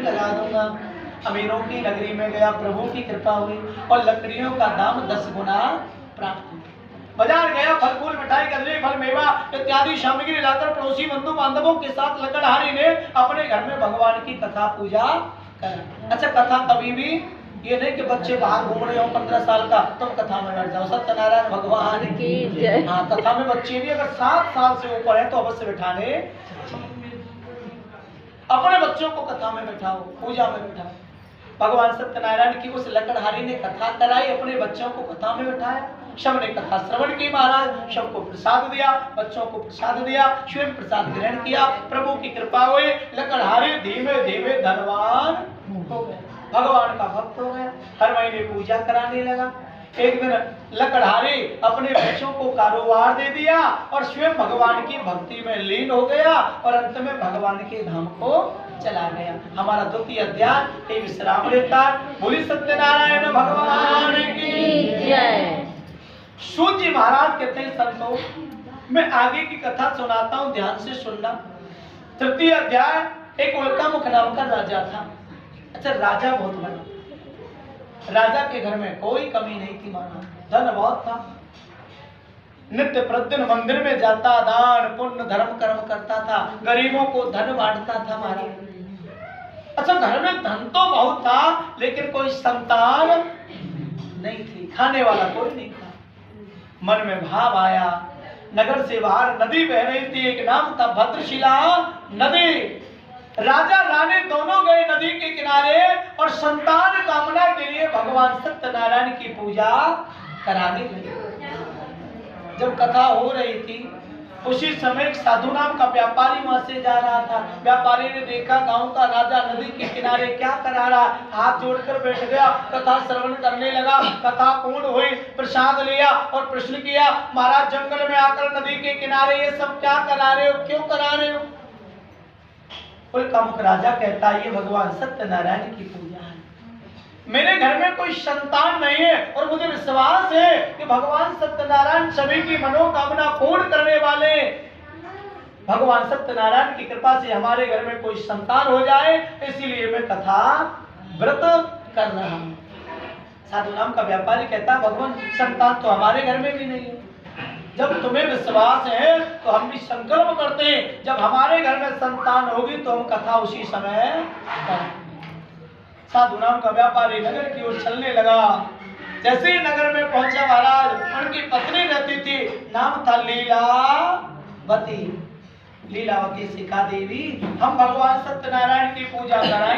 लगा दूंगा। अमीरों की नगरी में गया, प्रभु की कृपा हुई और लकड़ियों का दाम 10 गुना प्राप्त हुआ। बाजार गया, फल फूल मिठाई कदली फल मेवा इत्यादि सामग्री लाकर पड़ोसी बंधु बांधवों के साथ लकड़हारी ने अपने घर में भगवान की कथा पूजा करा। अच्छा, कथा कभी भी ये नहीं कि बच्चे बाहर घूम रहे हो 15 साल का तुम कथा में बैठ जाओ। सत्यनारायण भगवान की जय। हाँ, कथा में बच्चे भी अगर 7 साल से ऊपर है तो अवश्य बिठाने। अपने बच्चों को कथा में बैठाओ, पूजा में बैठाओ। भगवान सत्यनारायण की उस लकड़हारी ने कथा कराई, अपने बच्चों को कथा में बैठाया। सब ने कथा श्रवण की, महाराज सबको प्रसाद दिया, बच्चों को प्रसाद दिया, स्वयं प्रसाद ग्रहण किया। प्रभु की कृपा हुई, लकड़हारी धीमे धीमे धनवान हो गया, भगवान का भक्त हो गया, हर महीने पूजा कराने लगा। एक दिन लकड़हारी अपने बच्चों को कारोबार दे दिया और स्वयं भगवान की भक्ति में लीन हो गया और अंत में भगवान के धाम को चला गया। हमारा द्वितीय अध्याय ये विश्राम लेता है। बोली सत्यनारायण भगवान की जय। सूत जी महाराज कहते हैं, संतों मैं आगे की कथा सुनाता हूँ, ध्यान से सुनना। तृतीय अध्याय, एक उल्कामुख नाम का राजा था। अच्छा, राजा बहुत बड़ा, राजा के घर में कोई कमी नहीं थी, माना धन बहुत था। नित्य प्रतिदिन मंदिर में जाता, दान पुण्य धर्म कर्म करता था, गरीबों को धन बांटता था महाराज। अच्छा, घर में धन तो बहुत था लेकिन कोई संतान नहीं थी, खाने वाला कोई नहीं था। मन में भाव आया, नगर से बाहर नदी बह रही थी, एक नाम था भद्रशिला नदी। राजा रानी दोनों गए नदी के किनारे और संतान कामना के लिए भगवान सत्यनारायण की पूजा कराने लगे। जब कथा हो रही थी उसी समय एक साधु नाम का व्यापारी वहां से जा रहा था। व्यापारी ने देखा गांव का राजा नदी के किनारे क्या करा रहा, हाथ जोड़कर बैठ गया, कथा श्रवण करने लगा। कथा पूर्ण हुई, प्रसाद लिया और प्रश्न किया, महाराज जंगल में आकर नदी के किनारे ये सब क्या करा रहे हो, क्यों करा रहे हो? उल्कामुख राजा कहता है, ये भगवान सत्यनारायण की पूजा है, मेरे घर में कोई संतान नहीं है और मुझे विश्वास है कि भगवान सत्यनारायण सभी की मनोकामना पूर्ण करने वाले। भगवान सत्यनारायण की कृपा से हमारे घर में कोई संतान हो जाए, इसीलिए मैं कथा व्रत कर रहा हूं। साधु नाम का व्यापारी कहता है, भगवान संतान तो हमारे घर में भी नहीं है। जब तुम्हें विश्वास है तो हम भी संकल्प करते हैं, जब हमारे घर में संतान होगी तो हम कथा उसी समय करें। साधु नाम का व्यापारी नगर की ओर चलने लगा। जैसे ही नगर में पहुंचा महाराज, उनकी पत्नी रहती थी, नाम था लीलावती। लीलावती सिखा देवी, हम भगवान सत्यनारायण की पूजा कराएं।